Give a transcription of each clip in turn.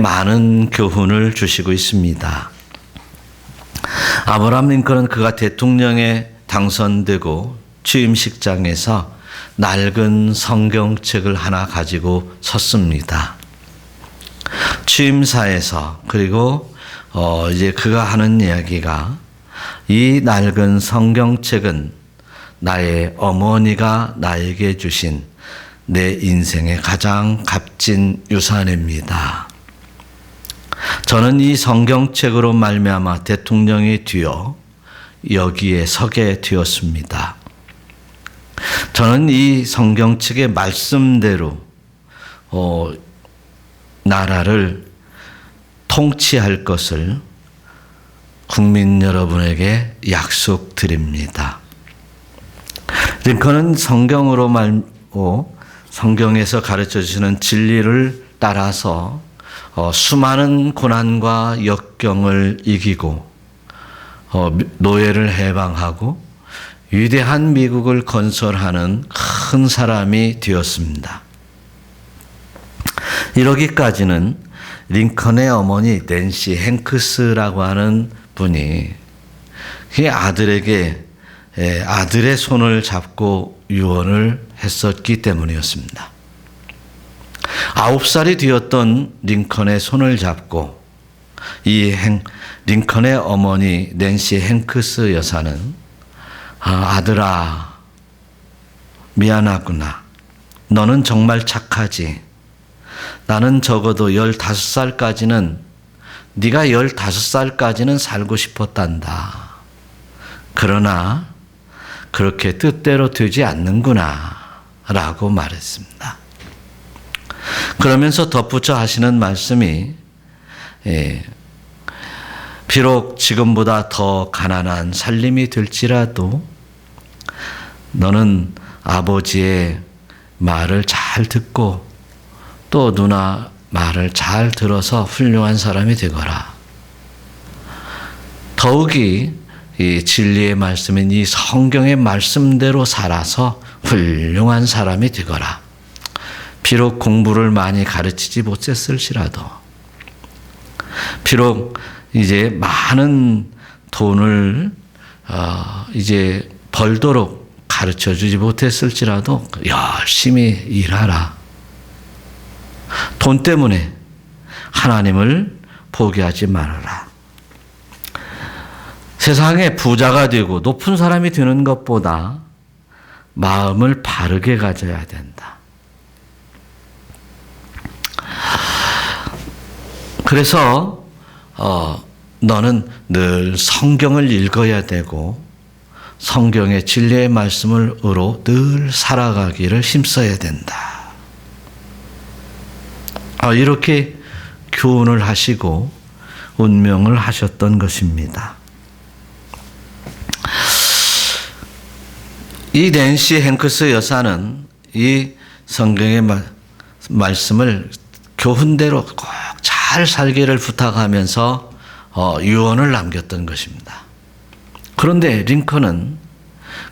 많은 교훈을 주시고 있습니다. 아브라함 링컨은 그가 대통령에 당선되고 취임식장에서 낡은 성경책을 하나 가지고 섰습니다. 취임사에서 그리고 이제 그가 하는 이야기가 이 낡은 성경책은 나의 어머니가 나에게 주신 내 인생의 가장 값진 유산입니다. 저는 이 성경책으로 말미암아 대통령이 되어 여기에 서게 되었습니다. 저는 이 성경책의 말씀대로 나라를 통치할 것을 국민 여러분에게 약속드립니다. 링컨은 성경으로 말고 성경에서 가르쳐 주시는 진리를 따라서 수많은 고난과 역경을 이기고 노예를 해방하고 위대한 미국을 건설하는 큰 사람이 되었습니다. 이러기까지는 링컨의 어머니 낸시 행크스라고 하는 분이 그 아들에게 아들의 손을 잡고 유언을 했었기 때문이었습니다. 9살이 되었던 링컨의 손을 잡고 이 링컨의 어머니 낸시 행크스 여사는 아들아 미안하구나. 너는 정말 착하지. 나는 적어도 15살까지는 네가 15살까지는 살고 싶었단다. 그러나 그렇게 뜻대로 되지 않는구나 라고 말했습니다. 그러면서 덧붙여 하시는 말씀이 비록 지금보다 더 가난한 살림이 될지라도 너는 아버지의 말을 잘 듣고 또 누나 말을 잘 들어서 훌륭한 사람이 되거라. 더욱이 이 진리의 말씀인 이 성경의 말씀대로 살아서 훌륭한 사람이 되거라. 비록 공부를 많이 가르치지 못했을지라도, 비록 이제 많은 돈을 이제 벌도록 가르쳐 주지 못했을지라도 열심히 일하라. 돈 때문에 하나님을 포기하지 말아라. 세상에 부자가 되고 높은 사람이 되는 것보다 마음을 바르게 가져야 된다. 그래서 너는 늘 성경을 읽어야 되고 성경의 진리의 말씀으로 늘 살아가기를 힘써야 된다. 이렇게 교훈을 하시고 운명을 하셨던 것입니다. 이 낸시 행크스 여사는 이 성경의 말씀을 교훈대로 꼭 잘 살기를 부탁하면서 유언을 남겼던 것입니다. 그런데 링컨은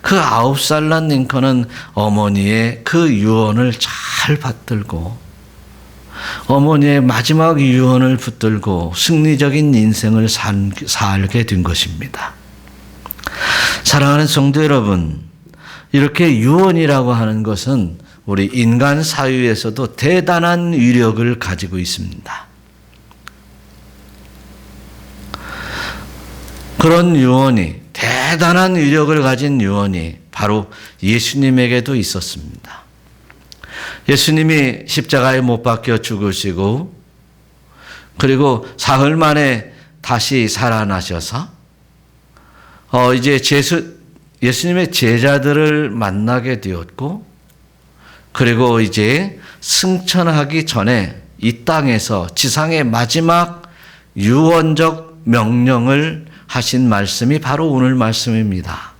그 9살 난 링컨은 어머니의 그 유언을 잘 받들고 어머니의 마지막 유언을 붙들고 승리적인 인생을 살게 된 것입니다. 사랑하는 성도 여러분, 이렇게 유언이라고 하는 것은 우리 인간 사회에서도 대단한 위력을 가지고 있습니다. 그런 유언이, 대단한 위력을 가진 유언이 바로 예수님에게도 있었습니다. 예수님이 십자가에 못 박혀 죽으시고 그리고 사흘 만에 다시 살아나셔서 이제 예수님의 제자들을 만나게 되었고 그리고 이제 승천하기 전에 이 땅에서 지상의 마지막 유언적 명령을 하신 말씀이 바로 오늘 말씀입니다.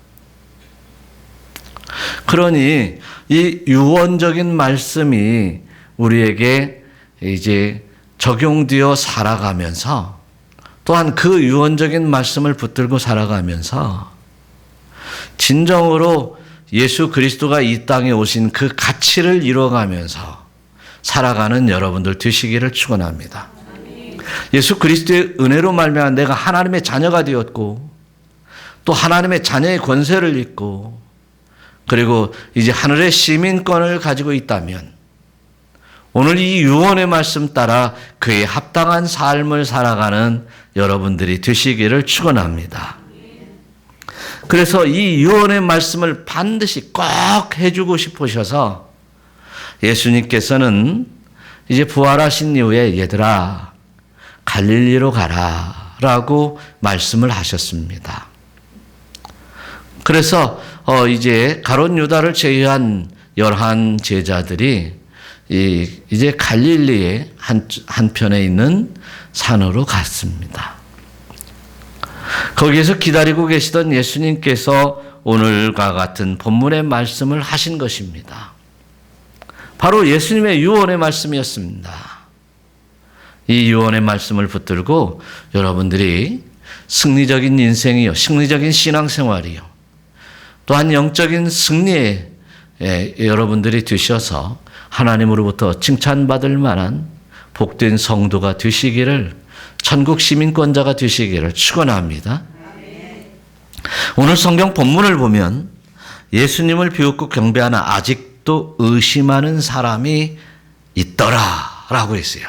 그러니 이 유언적인 말씀이 우리에게 이제 적용되어 살아가면서 또한 그 유언적인 말씀을 붙들고 살아가면서 진정으로 예수 그리스도가 이 땅에 오신 그 가치를 이뤄가면서 살아가는 여러분들 되시기를 축원합니다. 예수 그리스도의 은혜로 말미암아 내가 하나님의 자녀가 되었고 또 하나님의 자녀의 권세를 입고 그리고 이제 하늘의 시민권을 가지고 있다면 오늘 이 유언의 말씀 따라 그에 합당한 삶을 살아가는 여러분들이 되시기를 축원합니다. 그래서 이 유언의 말씀을 반드시 꼭 해주고 싶으셔서 예수님께서는 이제 부활하신 이후에 얘들아 갈릴리로 가라 라고 말씀을 하셨습니다. 그래서 이제 가룟 유다를 제외한 11 제자들이 이제 갈릴리의 한편에 있는 산으로 갔습니다. 거기에서 기다리고 계시던 예수님께서 오늘과 같은 본문의 말씀을 하신 것입니다. 바로 예수님의 유언의 말씀이었습니다. 이 유언의 말씀을 붙들고 여러분들이 승리적인 인생이요, 승리적인 신앙생활이요, 또한 영적인 승리에 여러분들이 되셔서 하나님으로부터 칭찬받을 만한 복된 성도가 되시기를, 천국 시민권자가 되시기를 축원합니다. 오늘 성경 본문을 보면 예수님을 비웃고 경배하나 아직도 의심하는 사람이 있더라라고 했어요.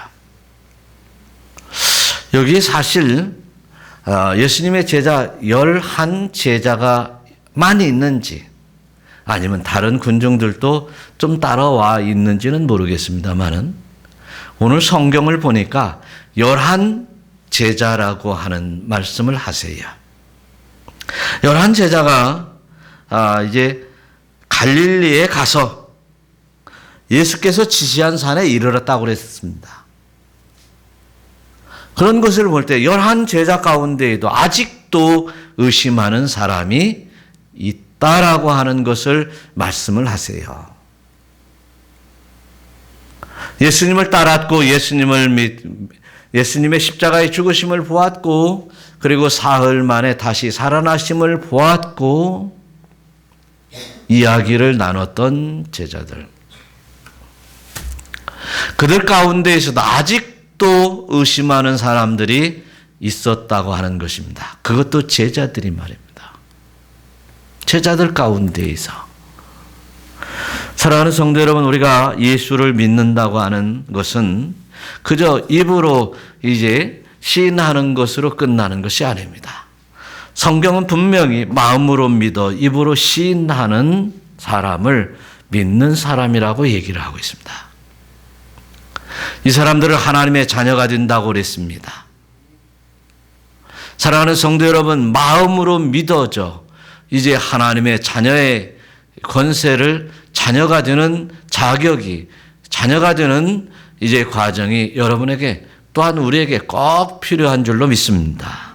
여기 사실 예수님의 제자 11 제자가 많이 있는지 아니면 다른 군중들도 좀 따라와 있는지는 모르겠습니다만은 오늘 성경을 보니까 11 제자라고 하는 말씀을 하세요. 11 제자가 이제 갈릴리에 가서 예수께서 지시한 산에 이르렀다고 그랬습니다. 그런 것을 볼 때 11 제자 가운데에도 아직도 의심하는 사람이 있다라고 하는 것을 말씀을 하세요. 예수님을 따랐고 예수님의 십자가의 죽으심을 보았고 그리고 사흘 만에 다시 살아나심을 보았고 이야기를 나눴던 제자들. 그들 가운데에서도 아직도 의심하는 사람들이 있었다고 하는 것입니다. 그것도 제자들이 말입니다. 제자들 가운데에서. 사랑하는 성도 여러분, 우리가 예수를 믿는다고 하는 것은 그저 입으로 이제 시인하는 것으로 끝나는 것이 아닙니다. 성경은 분명히 마음으로 믿어 입으로 시인하는 사람을 믿는 사람이라고 얘기를 하고 있습니다. 이 사람들을 하나님의 자녀가 된다고 그랬습니다. 사랑하는 성도 여러분, 마음으로 믿어져 이제 하나님의 자녀의 권세를 자녀가 되는 자격이, 자녀가 되는 이제 과정이 여러분에게 또한 우리에게 꼭 필요한 줄로 믿습니다.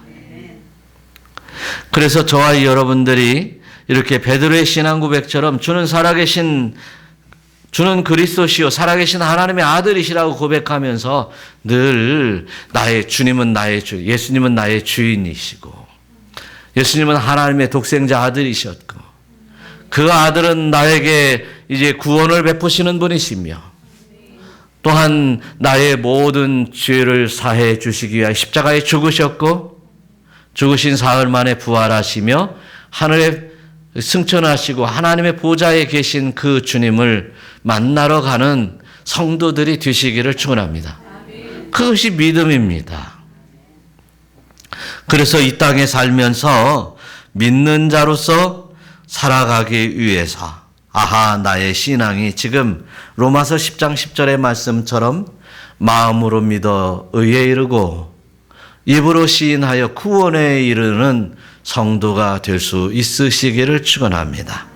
그래서 저와 여러분들이 이렇게 베드로의 신앙 고백처럼 주는 그리스도시요 살아계신 하나님의 아들이시라고 고백하면서 늘 주님은 나의 주, 예수님은 나의 주인이시고 예수님은 하나님의 독생자 아들이셨고 그 아들은 나에게 이제 구원을 베푸시는 분이시며 또한 나의 모든 죄를 사해 주시기 위하여 십자가에 죽으셨고 죽으신 사흘 만에 부활하시며 하늘에 승천하시고 하나님의 보좌에 계신 그 주님을 만나러 가는 성도들이 되시기를 축원합니다. 그것이 믿음입니다. 그래서 이 땅에 살면서 믿는 자로서 살아가기 위해서 나의 신앙이 지금 로마서 10장 10절의 말씀처럼 마음으로 믿어 의에 이르고 입으로 시인하여 구원에 이르는 성도가 될 수 있으시기를 축원합니다.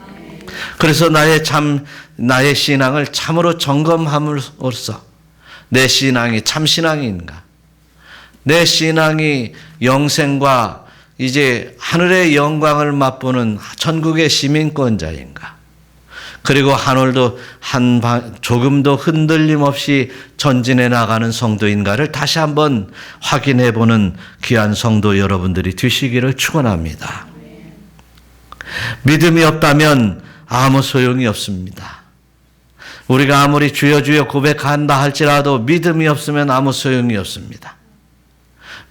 그래서 나의 신앙을 참으로 점검함으로써 내 신앙이 참 신앙인가? 내 신앙이 영생과 이제 하늘의 영광을 맛보는 천국의 시민권자인가? 그리고 하늘도 조금도 흔들림 없이 전진해 나가는 성도인가를 다시 한번 확인해 보는 귀한 성도 여러분들이 되시기를 축원합니다. 믿음이 없다면 아무 소용이 없습니다. 우리가 아무리 주여 주여 고백한다 할지라도 믿음이 없으면 아무 소용이 없습니다.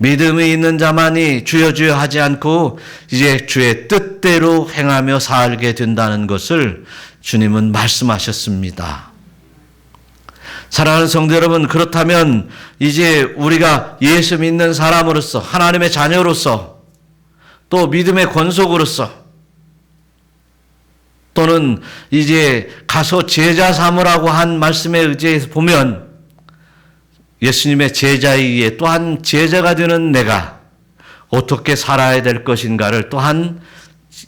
믿음이 있는 자만이 주여 주여 하지 않고 이제 주의 뜻대로 행하며 살게 된다는 것을 주님은 말씀하셨습니다. 사랑하는 성도 여러분, 그렇다면 이제 우리가 예수 믿는 사람으로서, 하나님의 자녀로서, 또 믿음의 권속으로서, 또는 이제 가서 제자 삼으라고 한 말씀에 의지해서 보면 예수님의 제자이기에 또한 제자가 되는 내가 어떻게 살아야 될 것인가를 또한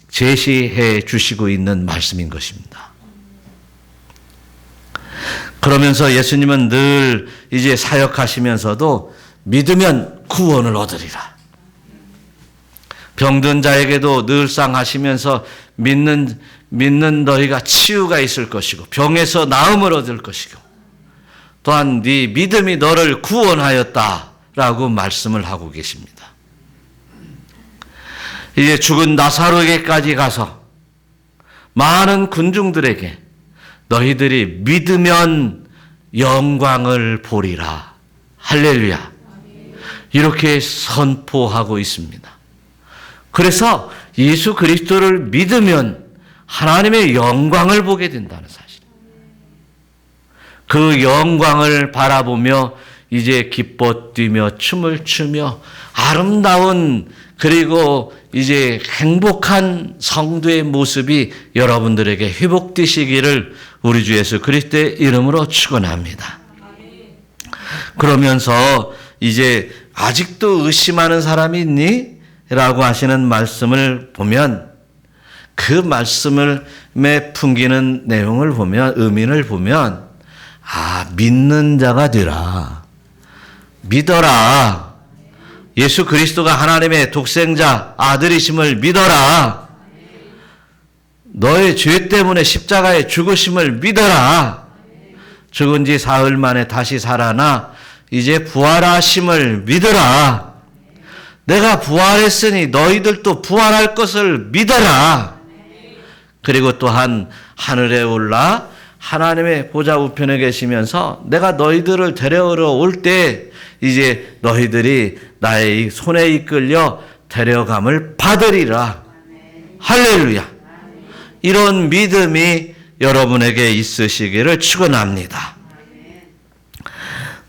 제시해 주시고 있는 말씀인 것입니다. 그러면서 예수님은 늘 이제 사역하시면서도 믿으면 구원을 얻으리라. 병든 자에게도 늘상 하시면서 믿는 너희가 치유가 있을 것이고 병에서 나음을 얻을 것이고 또한 네 믿음이 너를 구원하였다라고 말씀을 하고 계십니다. 이제 죽은 나사로에게까지 가서 많은 군중들에게 너희들이 믿으면 영광을 보리라. 할렐루야. 이렇게 선포하고 있습니다. 그래서 예수 그리스도를 믿으면 하나님의 영광을 보게 된다는 사실. 그 영광을 바라보며 이제 기뻐 뛰며 춤을 추며 아름다운 그리고 이제 행복한 성도의 모습이 여러분들에게 회복되시기를 우리 주 예수 그리스도의 이름으로 축원합니다. 그러면서 이제 아직도 의심하는 사람이 있니? 라고 하시는 말씀을 보면 그 말씀에 풍기는 내용을 보면 의미를 보면 믿는 자가 되라. 믿어라. 예수 그리스도가 하나님의 독생자 아들이심을 믿어라. 너의 죄 때문에 십자가에 죽으심을 믿어라. 죽은 지 사흘 만에 다시 살아나 이제 부활하심을 믿어라. 내가 부활했으니 너희들도 부활할 것을 믿어라. 그리고 또한 하늘에 올라 하나님의 보좌 우편에 계시면서 내가 너희들을 데려오러 올 때 이제 너희들이 나의 손에 이끌려 데려감을 받으리라. 할렐루야. 이런 믿음이 여러분에게 있으시기를 축원합니다.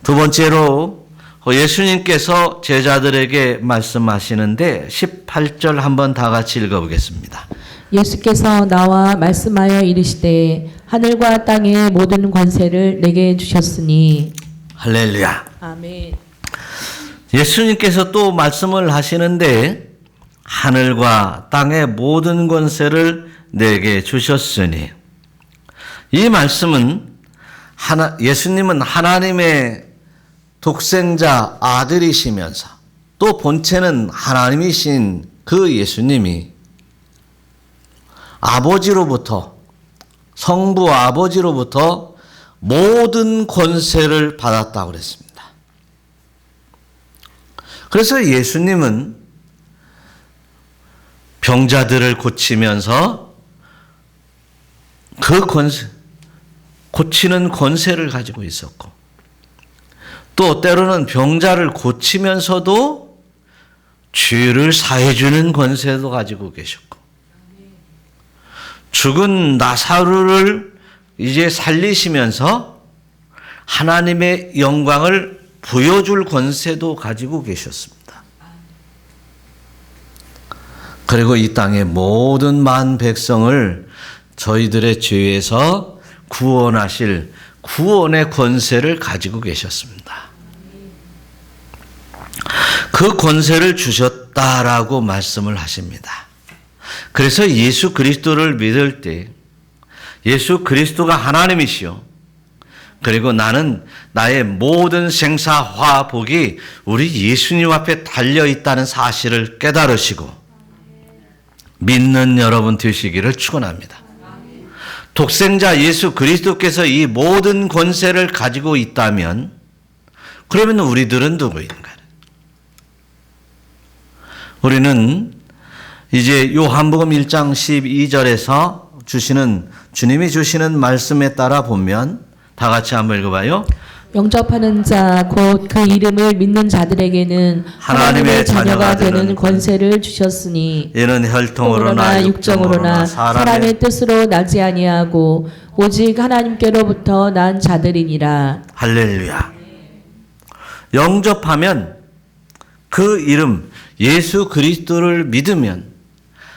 두 번째로 예수님께서 제자들에게 말씀하시는데 18절 한번 다 같이 읽어보겠습니다. 예수께서 나와 말씀하여 이르시되 하늘과 땅의 모든 권세를 내게 주셨으니. 할렐루야. 아멘. 예수님께서 또 말씀을 하시는데 하늘과 땅의 모든 권세를 내게 주셨으니, 이 말씀은 예수님은 하나님의 독생자 아들이시면서 또 본체는 하나님이신 그 예수님이 아버지로부터, 성부 아버지로부터 모든 권세를 받았다고 그랬습니다. 그래서 예수님은 병자들을 고치면서 그 고치는 권세를 가지고 있었고, 또 때로는 병자를 고치면서도 죄를 사해주는 권세도 가지고 계셨고, 죽은 나사로를 이제 살리시면서 하나님의 영광을 보여줄 권세도 가지고 계셨습니다. 그리고 이 땅의 모든 만 백성을 저희들의 죄에서 구원하실 구원의 권세를 가지고 계셨습니다. 그 권세를 주셨다라고 말씀을 하십니다. 그래서 예수 그리스도를 믿을 때 예수 그리스도가 하나님이시요, 그리고 나는 나의 모든 생사화 복이 우리 예수님 앞에 달려 있다는 사실을 깨달으시고 믿는 여러분 되시기를 축원합니다. 독생자 예수 그리스도께서 이 모든 권세를 가지고 있다면 그러면 우리들은 누구인가? 우리는 이제 요한복음 1장 12절에서 주님이 주시는 말씀에 따라 보면 다 같이 한번 읽어봐요. 영접하는 자 곧 그 이름을 믿는 자들에게는 하나님의 자녀가 되는 권세를 주셨으니 이는 혈통으로나 육정으로나 사람의 뜻으로 나지 아니하고 오직 하나님께로부터 난 자들이니라. 할렐루야. 영접하면 그 이름 예수 그리스도를 믿으면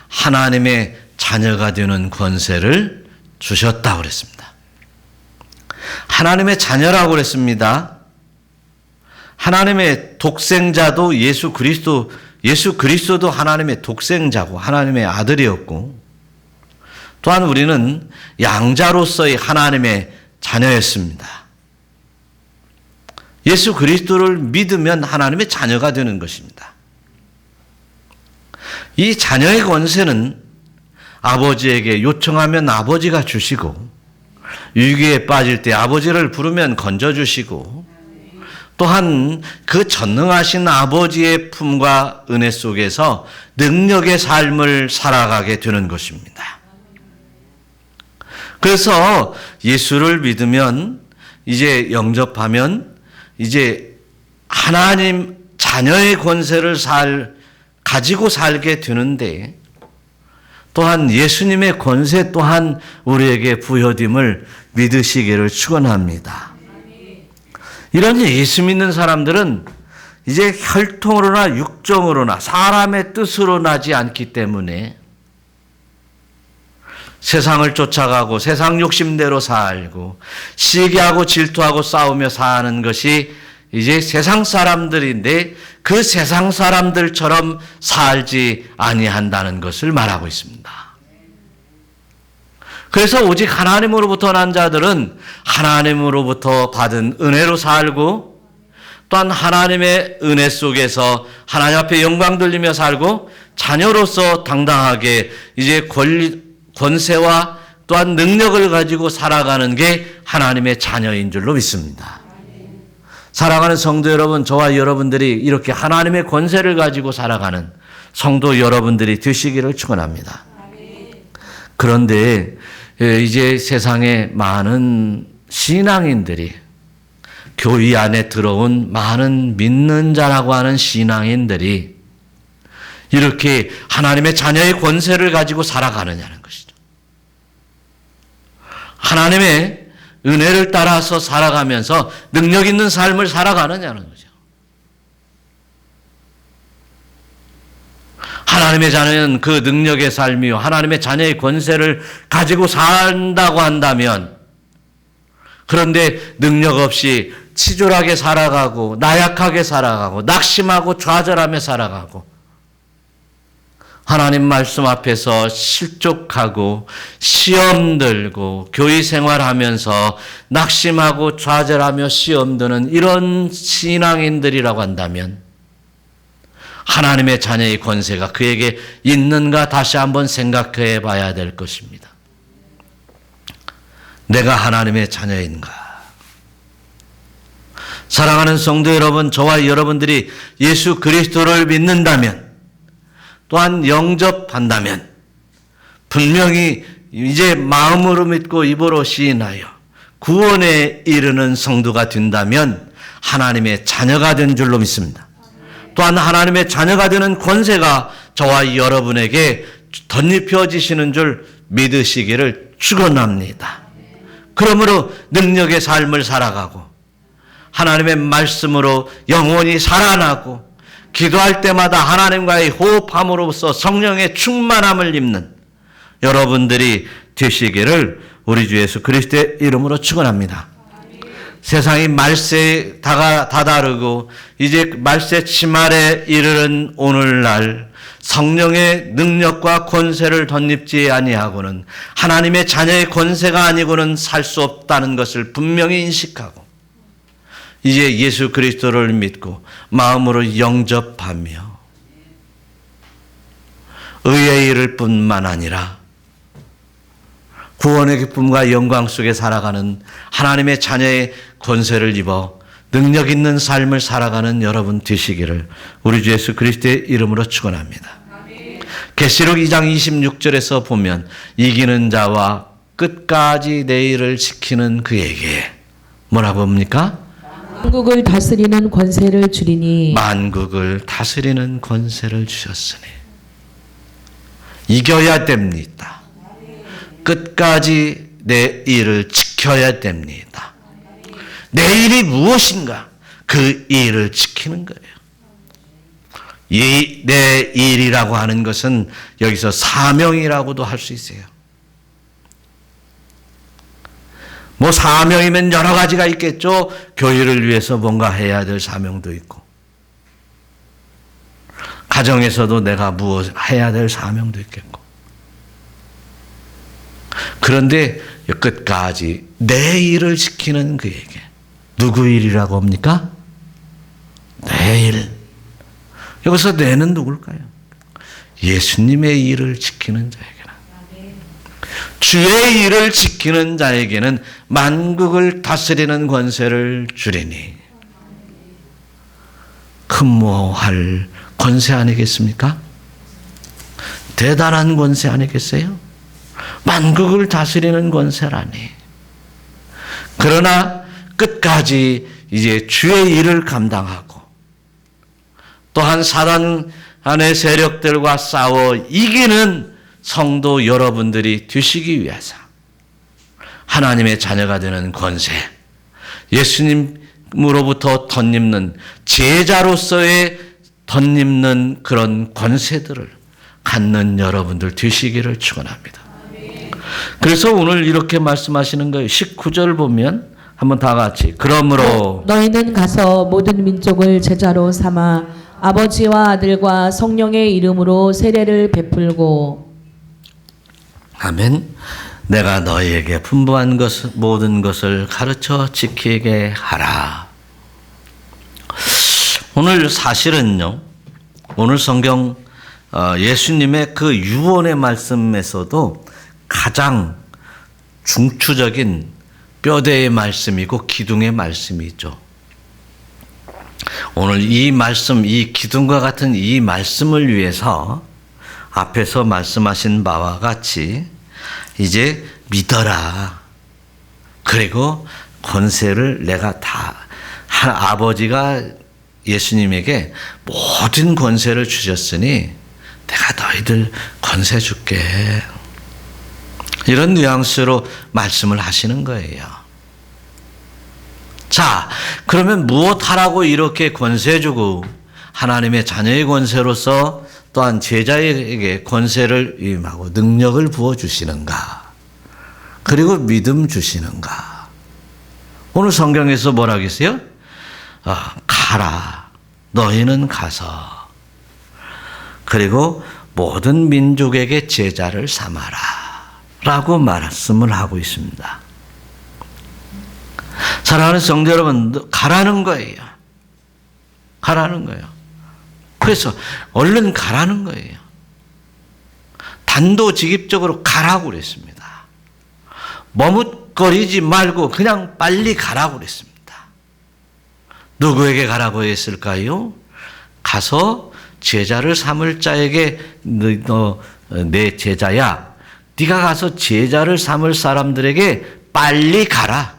하나님의 자녀가 되는 권세를 주셨다고 그랬습니다. 하나님의 자녀라고 그랬습니다. 하나님의 독생자도 예수 그리스도도 하나님의 독생자고 하나님의 아들이었고, 또한 우리는 양자로서의 하나님의 자녀였습니다. 예수 그리스도를 믿으면 하나님의 자녀가 되는 것입니다. 이 자녀의 권세는 아버지에게 요청하면 아버지가 주시고, 위기에 빠질 때 아버지를 부르면 건져주시고, 또한 그 전능하신 아버지의 품과 은혜 속에서 능력의 삶을 살아가게 되는 것입니다. 그래서 예수를 믿으면, 이제 영접하면 이제 하나님 자녀의 권세를 가지고 살게 되는데, 또한 예수님의 권세 또한 우리에게 부여됨을 믿으시기를 축원합니다. 이런 예수 믿는 사람들은 이제 혈통으로나 육정으로나 사람의 뜻으로 나지 않기 때문에 세상을 쫓아가고 세상 욕심대로 살고 시기하고 질투하고 싸우며 사는 것이 이제 세상 사람들인데, 그 세상 사람들처럼 살지 아니한다는 것을 말하고 있습니다. 그래서 오직 하나님으로부터 난 자들은 하나님으로부터 받은 은혜로 살고, 또한 하나님의 은혜 속에서 하나님 앞에 영광 돌리며 살고, 자녀로서 당당하게 이제 권세와 또한 능력을 가지고 살아가는 게 하나님의 자녀인 줄로 믿습니다. 사랑하는 성도 여러분, 저와 여러분들이 이렇게 하나님의 권세를 가지고 살아가는 성도 여러분들이 되시기를 축원합니다. 그런데 이제 세상에 많은 신앙인들이, 교회 안에 들어온 많은 믿는 자라고 하는 신앙인들이 이렇게 하나님의 자녀의 권세를 가지고 살아가느냐는 것이죠. 하나님의 은혜를 따라서 살아가면서 능력 있는 삶을 살아가느냐는 거죠. 하나님의 자녀는 그 능력의 삶이요 하나님의 자녀의 권세를 가지고 산다고 한다면, 그런데 능력 없이 치졸하게 살아가고 나약하게 살아가고 낙심하고 좌절하며 살아가고 하나님 말씀 앞에서 실족하고 시험 들고 교회 생활하면서 낙심하고 좌절하며 시험 드는 이런 신앙인들이라고 한다면, 하나님의 자녀의 권세가 그에게 있는가 다시 한번 생각해 봐야 될 것입니다. 내가 하나님의 자녀인가? 사랑하는 성도 여러분, 저와 여러분들이 예수 그리스도를 믿는다면, 또한 영접한다면, 분명히 이제 마음으로 믿고 입으로 시인하여 구원에 이르는 성도가 된다면 하나님의 자녀가 된 줄로 믿습니다. 또한 하나님의 자녀가 되는 권세가 저와 여러분에게 덧입혀지시는 줄 믿으시기를 축원합니다. 그러므로 능력의 삶을 살아가고 하나님의 말씀으로 영혼이 살아나고 기도할 때마다 하나님과의 호흡함으로써 성령의 충만함을 입는 여러분들이 되시기를 우리 주 예수 그리스도의 이름으로 축원합니다. 세상이 말세에 다다르고 이제 말세 치말에 이르는 오늘날 성령의 능력과 권세를 덧입지 아니하고는 하나님의 자녀의 권세가 아니고는 살 수 없다는 것을 분명히 인식하고 이제 예수 그리스도를 믿고 마음으로 영접하며 의에 이를 뿐만 아니라 구원의 기쁨과 영광 속에 살아가는 하나님의 자녀의 권세를 입어 능력 있는 삶을 살아가는 여러분 되시기를 우리 주 예수 그리스도의 이름으로 축원합니다. 계시록 2장 26절에서 보면 이기는 자와 끝까지 내 일을 지키는 그에게 뭐라고 합니까? 만국을 다스리는 권세를 주리니 만국을 다스리는 권세를 주셨으니 이겨야 됩니다. 끝까지 내 일을 지켜야 됩니다. 내 일이 무엇인가? 그 일을 지키는 거예요. 내 일이라고 하는 것은 여기서 사명이라고도 할 수 있어요. 뭐 사명이면 여러 가지가 있겠죠. 교회를 위해서 뭔가 해야 될 사명도 있고, 가정에서도 내가 무엇 해야 될 사명도 있겠고. 그런데 끝까지 내 일을 지키는 그에게 누구 일이라고 합니까? 내 일. 여기서 내는 누굴까요? 예수님의 일을 지키는 자에게는, 주의 일을 지키는 자에게는 만국을 다스리는 권세를 주리니. 큰모할 권세 아니겠습니까? 대단한 권세 아니겠어요? 만국을 다스리는 권세라니. 그러나 끝까지 이제 주의 일을 감당하고, 또한 사단 안의 세력들과 싸워 이기는 성도 여러분들이 되시기 위해서 하나님의 자녀가 되는 권세, 예수님으로부터 덧입는 제자로서의 덧입는 그런 권세들을 갖는 여러분들 되시기를 축원합니다. 그래서 오늘 이렇게 말씀하시는 거예요. 19절 보면 한번 다 같이, 그러므로 너희는 가서 모든 민족을 제자로 삼아 아버지와 아들과 성령의 이름으로 세례를 베풀고. 아멘. 내가 너희에게 분부한 모든 것을 가르쳐 지키게 하라. 오늘 사실은요, 오늘 성경 예수님의 그 유언의 말씀에서도 가장 중추적인 뼈대의 말씀이고 기둥의 말씀이죠. 오늘 이 말씀, 이 기둥과 같은 이 말씀을 위해서 앞에서 말씀하신 바와 같이 이제 믿어라. 그리고 권세를 내가 다, 아버지가 예수님에게 모든 권세를 주셨으니 내가 너희들 권세 줄게. 이런 뉘앙스로 말씀을 하시는 거예요. 자, 그러면 무엇하라고 이렇게 권세 주고 하나님의 자녀의 권세로서 또한 제자에게 권세를 임하고 능력을 부어주시는가? 그리고 믿음 주시는가? 오늘 성경에서 뭐라 하겠어요? 가라. 너희는 가서. 그리고 모든 민족에게 제자를 삼아라. 라고 말씀을 하고 있습니다. 사랑하는 성도 여러분, 가라는 거예요. 가라는 거예요. 그래서 얼른 가라는 거예요. 단도직입적으로 가라고 그랬습니다. 머뭇거리지 말고 그냥 빨리 가라고 그랬습니다. 누구에게 가라고 했을까요? 가서 제자를 삼을 자에게 너 내 제자야. 네가 가서 제자를 삼을 사람들에게 빨리 가라.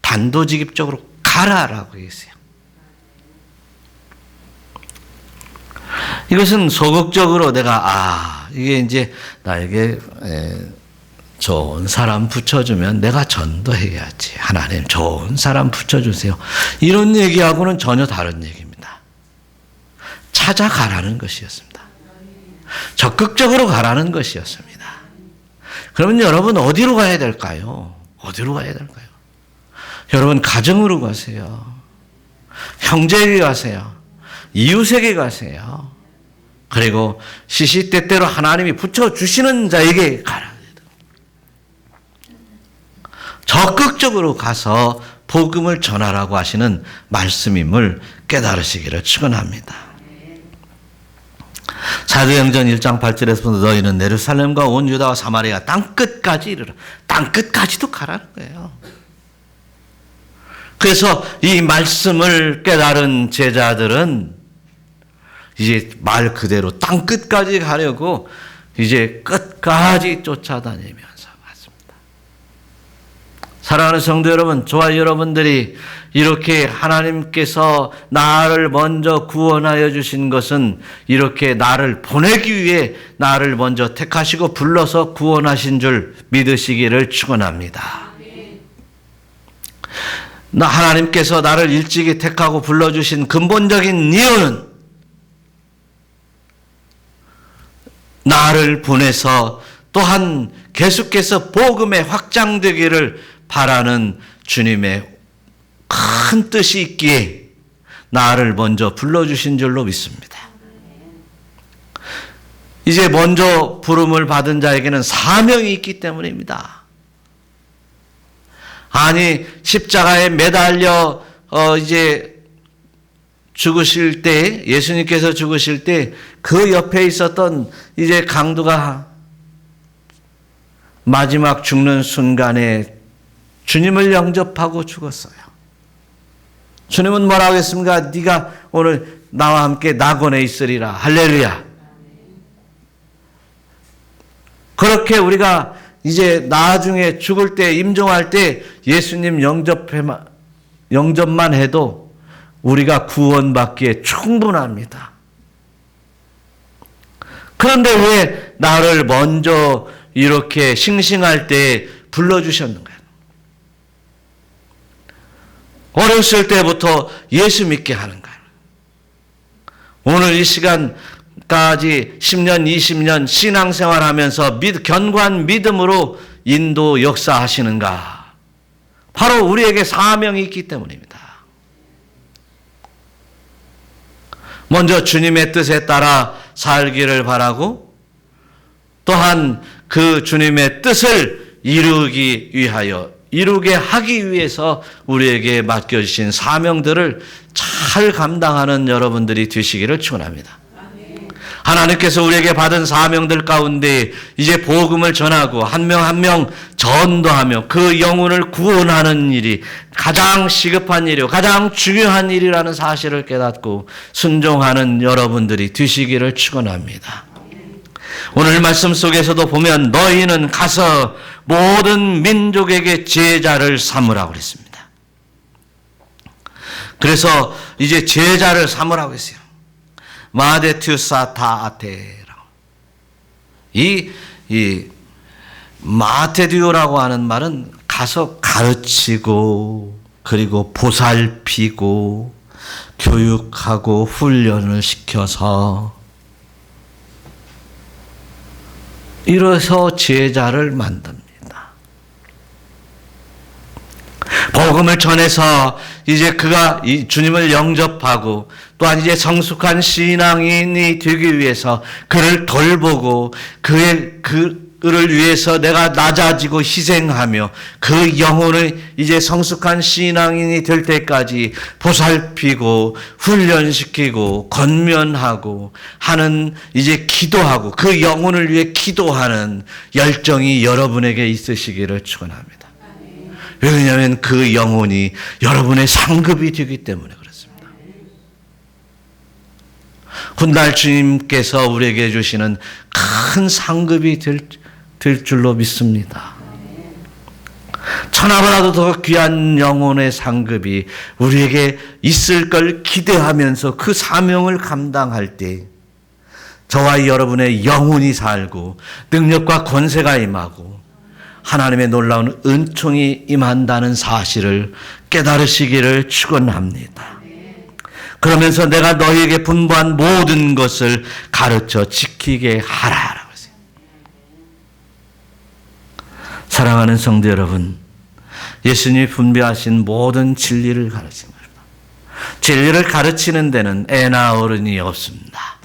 단도직입적으로 가라라고 했어요. 이것은 소극적으로 내가 이게 이제 나에게 좋은 사람 붙여주면 내가 전도해야지. 하나님 좋은 사람 붙여주세요. 이런 얘기하고는 전혀 다른 얘기입니다. 찾아가라는 것이었습니다. 적극적으로 가라는 것이었습니다. 그러면 여러분 어디로 가야 될까요? 어디로 가야 될까요? 여러분 가정으로 가세요. 형제에게 가세요. 이웃에게 가세요. 그리고 시시때때로 하나님이 붙여주시는 자에게 가라. 적극적으로 가서 복음을 전하라고 하시는 말씀임을 깨달으시기를 축원합니다. 사도행전 1장 8절에서 너희는 예루살렘과 온 유다와 사마리아 땅끝까지 이르라. 땅끝까지도 가라는 거예요. 그래서 이 말씀을 깨달은 제자들은 이제 말 그대로 땅끝까지 가려고 이제 끝까지 쫓아다니면서 갔습니다. 사랑하는 성도 여러분, 저와 여러분들이 이렇게 하나님께서 나를 먼저 구원하여 주신 것은 이렇게 나를 보내기 위해 나를 먼저 택하시고 불러서 구원하신 줄 믿으시기를 축원합니다. 하나님께서 나를 일찍이 택하고 불러주신 근본적인 이유는 나를 보내서 또한 계속해서 복음의 확장되기를 바라는 주님의 큰 뜻이 있기에 나를 먼저 불러주신 줄로 믿습니다. 이제 먼저 부름을 받은 자에게는 사명이 있기 때문입니다. 아니, 십자가에 매달려 이제 죽으실 때, 예수님께서 죽으실 때 그 옆에 있었던 이제 강도가 마지막 죽는 순간에 주님을 영접하고 죽었어요. 주님은 뭐라고 했습니까? 네가 오늘 나와 함께 낙원에 있으리라. 할렐루야. 그렇게 우리가 이제 나중에 죽을 때, 임종할 때 예수님 영접만 해도 우리가 구원받기에 충분합니다. 그런데 왜 나를 먼저 이렇게 싱싱할 때 불러주셨는가요? 어렸을 때부터 예수 믿게 하는 거예요. 오늘 이 시간까지 10년, 20년 신앙생활 하면서 견고한 믿음으로 인도 역사하시는가? 바로 우리에게 사명이 있기 때문입니다. 먼저 주님의 뜻에 따라 살기를 바라고 또한 그 주님의 뜻을 이루게 하기 위해서 우리에게 맡겨주신 사명들을 잘 감당하는 여러분들이 되시기를 축원합니다. 하나님께서 우리에게 받은 사명들 가운데 이제 복음을 전하고 한 명 한 명 전도하며 그 영혼을 구원하는 일이 가장 시급한 일이고 가장 중요한 일이라는 사실을 깨닫고 순종하는 여러분들이 되시기를 축원합니다. 오늘 말씀 속에서도 보면 너희는 가서 모든 민족에게 제자를 삼으라고 그랬습니다. 그래서 이제 제자를 삼으라고 했어요. 마데튜사타아테라고. 이 마테디오라고 하는 말은 가서 가르치고 그리고 보살피고 교육하고 훈련을 시켜서 이래서 제자를 만듭니다. 복음을 전해서 이제 그가 주님을 영접하고 또한 이제 성숙한 신앙인이 되기 위해서 그를 돌보고 그를 위해서 내가 낮아지고 희생하며 그 영혼을 이제 성숙한 신앙인이 될 때까지 보살피고 훈련시키고 건면하고 하는 이제 기도하고 그 영혼을 위해 기도하는 열정이 여러분에게 있으시기를 축원합니다. 왜냐하면 그 영혼이 여러분의 상급이 되기 때문에 그렇습니다. 훗날 주님께서 우리에게 주시는 큰 상급이 될 줄로 믿습니다. 천하보다도 더 귀한 영혼의 상급이 우리에게 있을 걸 기대하면서 그 사명을 감당할 때 저와 여러분의 영혼이 살고 능력과 권세가 임하고 하나님의 놀라운 은총이 임한다는 사실을 깨달으시기를 축원합니다. 그러면서 내가 너희에게 분부한 모든 것을 가르쳐 지키게 하라. 사랑하는 성도 여러분, 예수님이 분배하신 모든 진리를 가르친 겁니다. 진리를 가르치는 데는 애나 어른이 없습니다.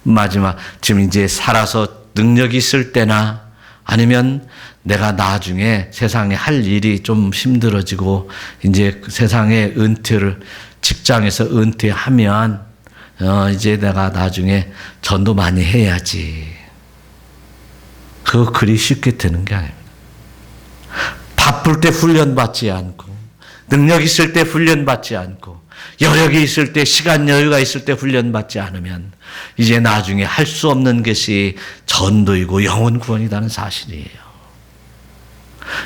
마지막 지금 이제 살아서 능력이 있을 때나 아니면 내가 나중에 세상에 할 일이 좀 힘들어지고 이제 세상에 직장에서 은퇴하면 이제 내가 나중에 전도 많이 해야지. 그거 그리 쉽게 되는 게 아닙니다. 바쁠 때 훈련받지 않고 능력 있을 때 훈련받지 않고 여력이 있을 때 시간 여유가 있을 때 훈련받지 않으면 이제 나중에 할 수 없는 것이 전도이고 영혼 구원이라는 사실이에요.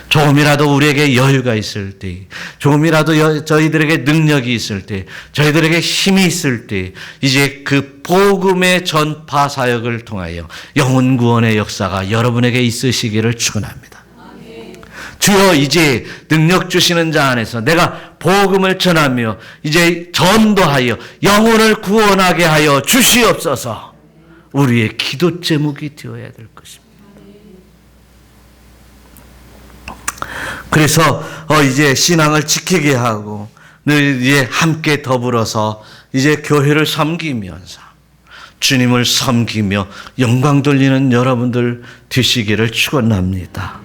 조금이라도 우리에게 여유가 있을 때, 조금이라도 저희들에게 능력이 있을 때, 저희들에게 힘이 있을 때, 이제 그 복음의 전파 사역을 통하여 영혼 구원의 역사가 여러분에게 있으시기를 축원합니다. 주여, 이제 능력 주시는 자 안에서 내가 복음을 전하며 이제 전도하여 영혼을 구원하게 하여 주시옵소서. 우리의 기도 제목이 되어야 될 것입니다. 그래서 이제 신앙을 지키게 하고 늘 이제 함께 더불어서 이제 교회를 섬기면서 주님을 섬기며 영광 돌리는 여러분들 되시기를 축원합니다.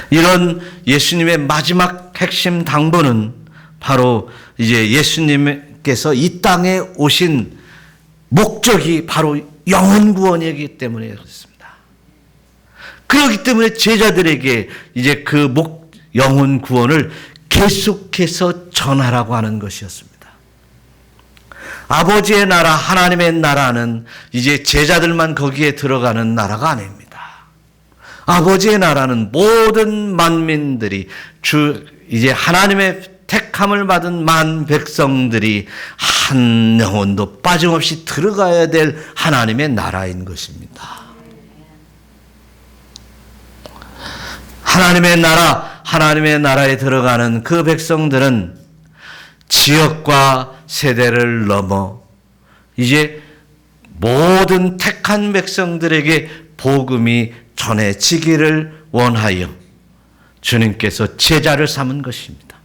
이런 예수님의 마지막 핵심 당부는 바로 이제 예수님께서 이 땅에 오신 목적이 바로 영혼 구원이기 때문에 그렇습니다. 그렇기 때문에 제자들에게 이제 그 영혼 구원을 계속해서 전하라고 하는 것이었습니다. 아버지의 나라, 하나님의 나라는 이제 제자들만 거기에 들어가는 나라가 아닙니다. 아버지의 나라는 모든 만민들이 이제 하나님의 택함을 받은 만 백성들이 한 영혼도 빠짐없이 들어가야 될 하나님의 나라인 것입니다. 하나님의 나라, 하나님의 나라에 들어가는 그 백성들은 지역과 세대를 넘어 이제 모든 택한 백성들에게 복음이 전해지기를 원하여 주님께서 제자를 삼은 것입니다.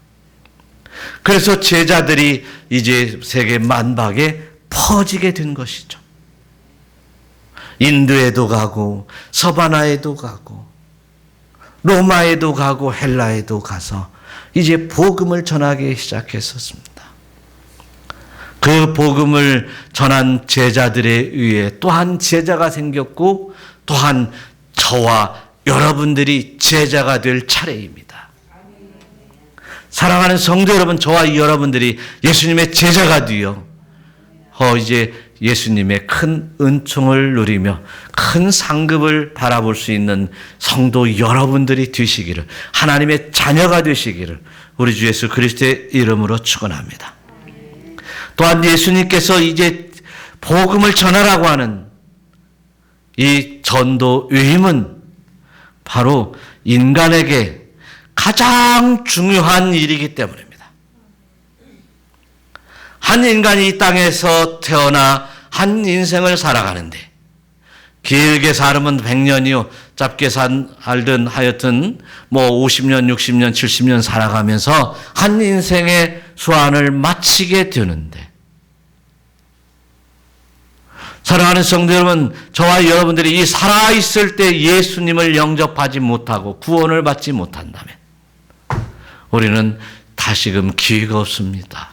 그래서 제자들이 이제 세계 만방에 퍼지게 된 것이죠. 인도에도 가고 서바나에도 가고 로마에도 가고 헬라에도 가서 이제 복음을 전하기 시작했었습니다. 그 복음을 전한 제자들에 의해 또한 제자가 생겼고 또한 저와 여러분들이 제자가 될 차례입니다. 사랑하는 성도 여러분, 저와 여러분들이 예수님의 제자가 되어 이제 예수님의 큰 은총을 누리며 큰 상급을 바라볼 수 있는 성도 여러분들이 되시기를, 하나님의 자녀가 되시기를 우리 주 예수 그리스도의 이름으로 축원합니다. 또한 예수님께서 이제 복음을 전하라고 하는 이 전도 위임은 바로 인간에게 가장 중요한 일이기 때문입니다. 한 인간이 이 땅에서 태어나 한 인생을 살아가는데 길게 살으면 100년이요 짧게 살든 하여튼 50년, 60년, 70년 살아가면서 한 인생의 수완을 마치게 되는데, 사랑하는 성도 여러분, 저와 여러분들이 이 살아있을 때 예수님을 영접하지 못하고 구원을 받지 못한다면 우리는 다시금 기회가 없습니다.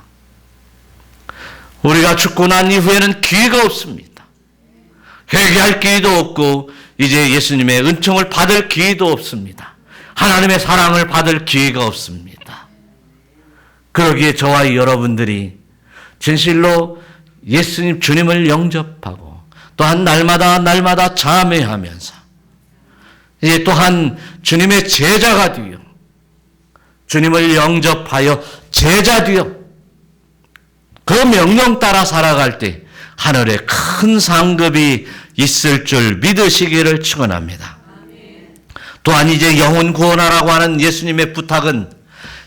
우리가 죽고 난 이후에는 기회가 없습니다. 회개할 기회도 없고 이제 예수님의 은총을 받을 기회도 없습니다. 하나님의 사랑을 받을 기회가 없습니다. 그러기에 저와 여러분들이 진실로 예수님 주님을 영접하고 또한 날마다 자매하면서 이제 또한 주님의 제자가 되어 주님을 영접하여 제자 되어 그 명령 따라 살아갈 때 하늘에 큰 상급이 있을 줄 믿으시기를 축원합니다. 또한 이제 영혼 구원하라고 하는 예수님의 부탁은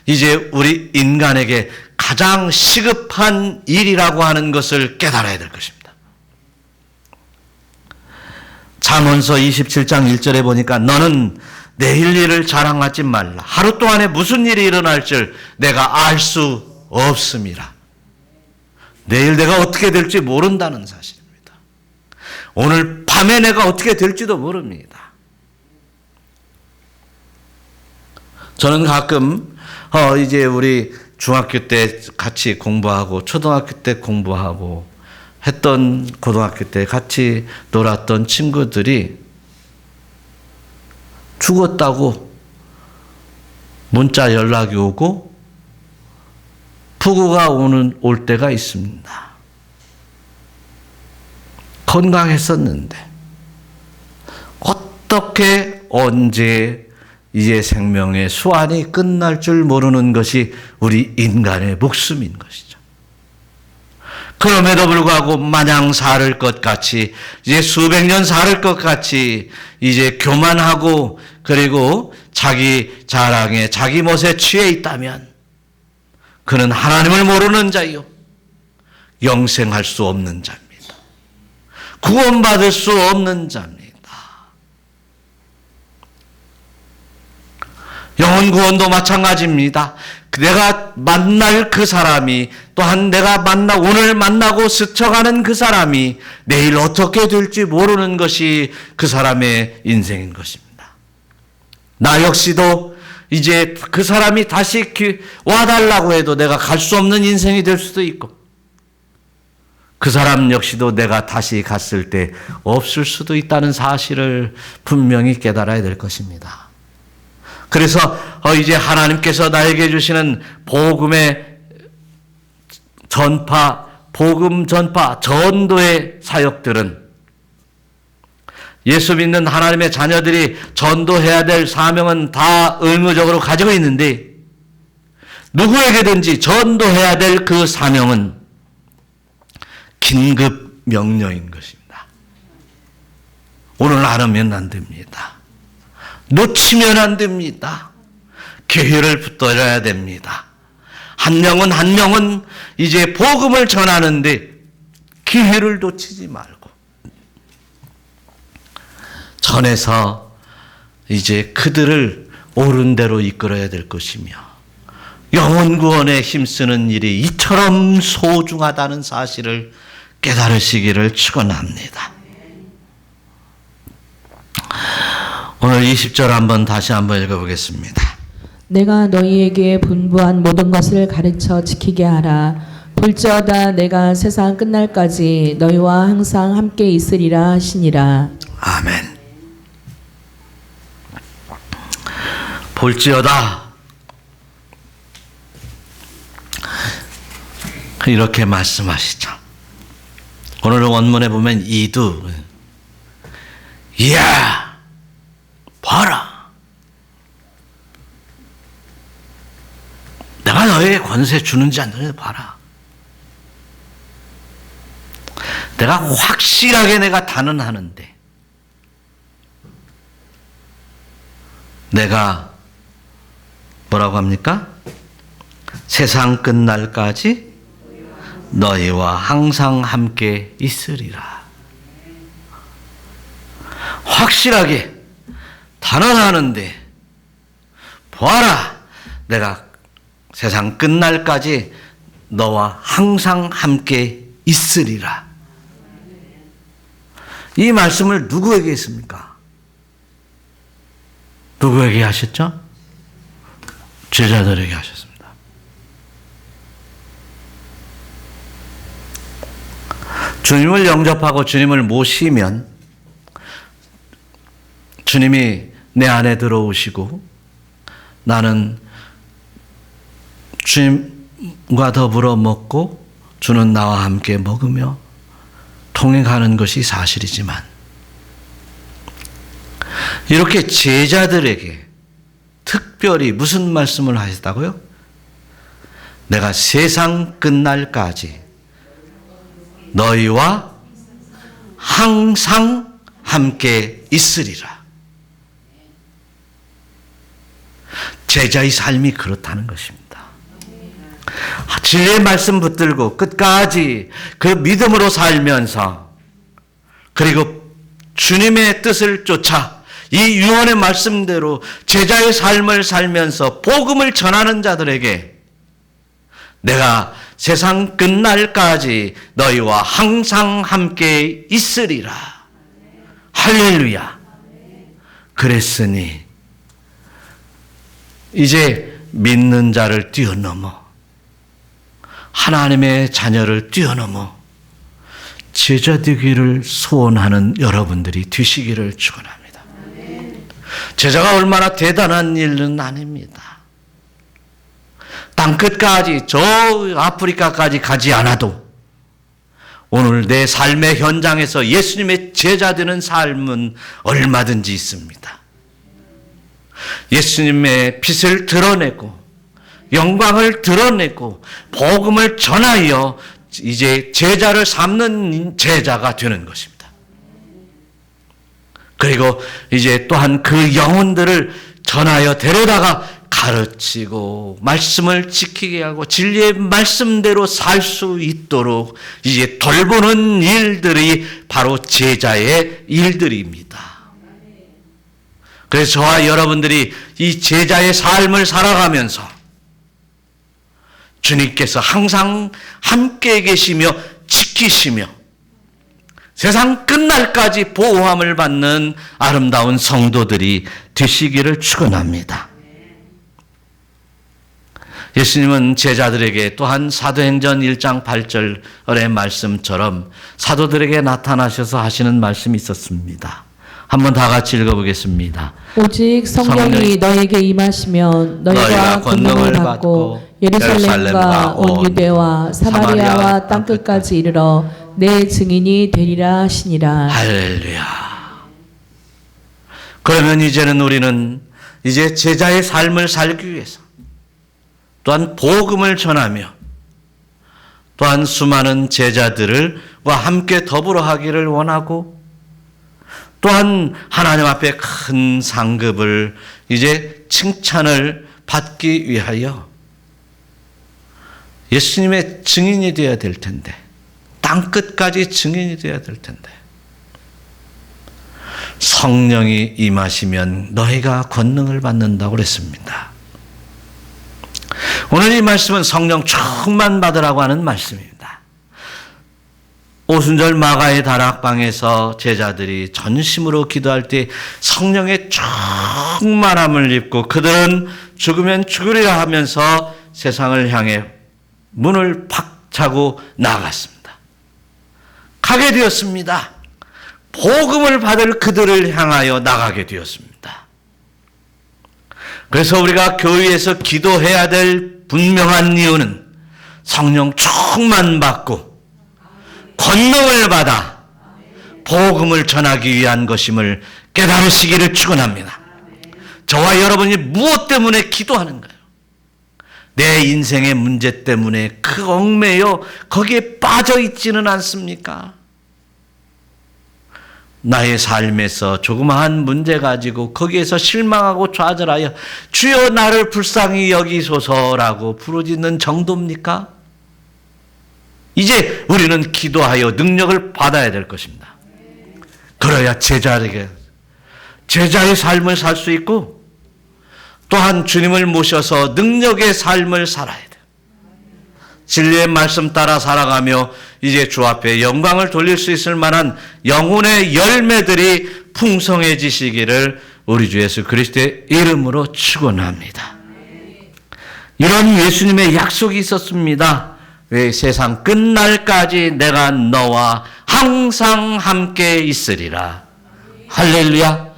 이제 우리 인간에게 가장 시급한 일이라고 하는 것을 깨달아야 될 것입니다. 잠언서 27장 1절에 보니까 너는 내일 일을 자랑하지 말라. 하루 동안에 무슨 일이 일어날 줄 내가 알 수 없음이라. 내일 내가 어떻게 될지 모른다는 사실입니다. 오늘 밤에 내가 어떻게 될지도 모릅니다. 저는 가끔 이제 우리 중학교 때 같이 공부하고 초등학교 때 공부하고 했던 고등학교 때 같이 놀았던 친구들이 죽었다고 문자 연락이 오고 부고가 올 때가 있습니다. 건강했었는데 어떻게 언제 이제 생명의 수완이 끝날 줄 모르는 것이 우리 인간의 목숨인 것이죠. 그럼에도 불구하고 마냥 살을 것 같이, 이제 수백 년 살을 것 같이 이제 교만하고 그리고 자기 자랑에 자기 멋에 취해 있다면 그는 하나님을 모르는 자요, 영생할 수 없는 자입니다. 구원받을 수 없는 자입니다. 영혼 구원도 마찬가지입니다. 내가 만날 그 사람이, 또한 내가 오늘 만나고 스쳐가는 그 사람이 내일 어떻게 될지 모르는 것이 그 사람의 인생인 것입니다. 나 역시도 이제 그 사람이 다시 와달라고 해도 내가 갈 수 없는 인생이 될 수도 있고, 그 사람 역시도 내가 다시 갔을 때 없을 수도 있다는 사실을 분명히 깨달아야 될 것입니다. 그래서 이제 하나님께서 나에게 주시는 복음의 전파, 복음 전파, 전도의 사역들은 예수 믿는 하나님의 자녀들이 전도해야 될 사명은 다 의무적으로 가지고 있는데, 누구에게든지 전도해야 될 그 사명은 긴급 명령인 것입니다. 오늘 안 하면 안 됩니다. 놓치면 안 됩니다. 기회를 붙들어야 됩니다. 한 명은 이제 복음을 전하는데 기회를 놓치지 말고 전해서 이제 그들을 옳은 대로 이끌어야 될 것이며, 영혼 구원에 힘쓰는 일이 이처럼 소중하다는 사실을 깨달으시기를 축원합니다. 오늘 20절 다시 한번 읽어보겠습니다. 내가 너희에게 분부한 모든 것을 가르쳐 지키게 하라. 볼지어다 내가 세상 끝날까지 너희와 항상 함께 있으리라 하시니라. 아멘. 볼지어다 이렇게 말씀하시죠. 오늘 원문에 보면 이두, 이야 봐라, 내가 너에게 권세 주는지 안 주는지 봐라. 내가 확실하게 내가 단언하는데, 내가 뭐라고 합니까? 세상 끝날까지 너희와 항상 함께 있으리라. 확실하게 단언하는데, 보아라, 내가 세상 끝날까지 너와 항상 함께 있으리라. 이 말씀을 누구에게 했습니까? 누구에게 하셨죠? 제자들에게 하셨습니다. 주님을 영접하고 주님을 모시면 주님이 내 안에 들어오시고 나는 주님과 더불어 먹고 주는 나와 함께 먹으며 통행하는 것이 사실이지만, 이렇게 제자들에게 특별히 무슨 말씀을 하셨다고요? 내가 세상 끝날까지 너희와 항상 함께 있으리라. 제자의 삶이 그렇다는 것입니다. 진리의 말씀 붙들고 끝까지 그 믿음으로 살면서, 그리고 주님의 뜻을 쫓아 이 유언의 말씀대로 제자의 삶을 살면서 복음을 전하는 자들에게 내가 세상 끝날까지 너희와 항상 함께 있으리라. 할렐루야. 그랬으니 이제 믿는 자를 뛰어넘어, 하나님의 자녀를 뛰어넘어 제자 되기를 소원하는 여러분들이 되시기를 축원합니다. 제자가 얼마나 대단한 일은 아닙니다. 땅끝까지, 저 아프리카까지 가지 않아도 오늘 내 삶의 현장에서 예수님의 제자 되는 삶은 얼마든지 있습니다. 예수님의 빛을 드러내고 영광을 드러내고 복음을 전하여 이제 제자를 삼는 제자가 되는 것입니다. 그리고 이제 또한 그 영혼들을 전하여 데려다가 가르치고 말씀을 지키게 하고 진리의 말씀대로 살 수 있도록 이제 돌보는 일들이 바로 제자의 일들입니다. 그래서 저와 여러분들이 이 제자의 삶을 살아가면서 주님께서 항상 함께 계시며 지키시며 세상 끝날까지 보호함을 받는 아름다운 성도들이 되시기를 축원합니다. 예수님은 제자들에게 또한 사도행전 1장 8절의 말씀처럼 사도들에게 나타나셔서 하시는 말씀이 있었습니다. 한번 다 같이 읽어보겠습니다. 오직 성령이 너에게 임하시면 너희가 권능을 받고 예루살렘과 온 유대와 사마리아와 땅끝까지 이르러 내 증인이 되리라 하시니라. 할렐루야. 그러면 이제는 우리는 이제 제자의 삶을 살기 위해서 또한 복음을 전하며 또한 수많은 제자들과 함께 더불어 하기를 원하고 또한 하나님 앞에 큰 상급을 이제 칭찬을 받기 위하여 예수님의 증인이 되어야 될 텐데 땅끝까지 증인이 되어야 될 텐데 성령이 임하시면 너희가 권능을 받는다고 그랬습니다. 오늘 이 말씀은 성령 충만 받으라고 하는 말씀입니다. 오순절 마가의 다락방에서 제자들이 전심으로 기도할 때 성령의 충만함을 입고 그들은 죽으면 죽으리라 하면서 세상을 향해 문을 팍 차고 나갔습니다. 가게 되었습니다. 복음을 받을 그들을 향하여 나가게 되었습니다. 그래서 우리가 교회에서 기도해야 될 분명한 이유는 성령 충만 받고 권능을 받아 복음을 전하기 위한 것임을 깨달으시기를 축원합니다. 저와 여러분이 무엇 때문에 기도하는가요? 내 인생의 문제 때문에 그 얽매여 거기에 빠져 있지는 않습니까? 나의 삶에서 조그마한 문제 가지고 거기에서 실망하고 좌절하여 주여 나를 불쌍히 여기소서라고 부르짖는 정도입니까? 이제 우리는 기도하여 능력을 받아야 될 것입니다. 그래야 제자의 삶을 살 수 있고 또한 주님을 모셔서 능력의 삶을 살아야 돼요. 진리의 말씀 따라 살아가며 이제 주 앞에 영광을 돌릴 수 있을 만한 영혼의 열매들이 풍성해지시기를 우리 주 예수 그리스도의 이름으로 축원합니다. 이런 예수님의 약속이 있었습니다. 왜 세상 끝날까지 내가 너와 항상 함께 있으리라. 할렐루야.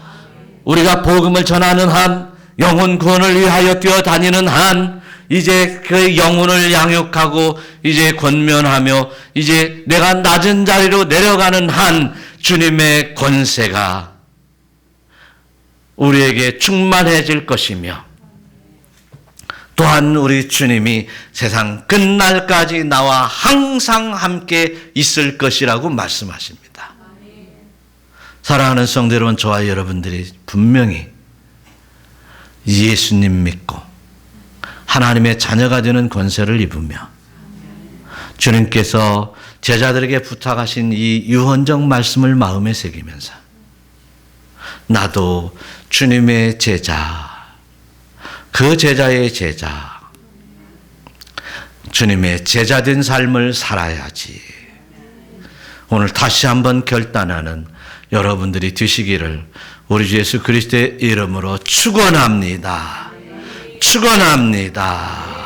우리가 복음을 전하는 한, 영혼 구원을 위하여 뛰어다니는 한, 이제 그 영혼을 양육하고 이제 권면하며 이제 내가 낮은 자리로 내려가는 한 주님의 권세가 우리에게 충만해질 것이며 또한 우리 주님이 세상 끝날까지 나와 항상 함께 있을 것이라고 말씀하십니다. 사랑하는 성도 여러분, 저와 여러분들이 분명히 예수님 믿고 하나님의 자녀가 되는 권세를 입으며 주님께서 제자들에게 부탁하신 이 유언적 말씀을 마음에 새기면서 나도 주님의 제자, 그 제자의 제자, 주님의 제자된 삶을 살아야지. 오늘 다시 한번 결단하는 여러분들이 되시기를 우리 주 예수 그리스도의 이름으로 축원합니다. 축원합니다.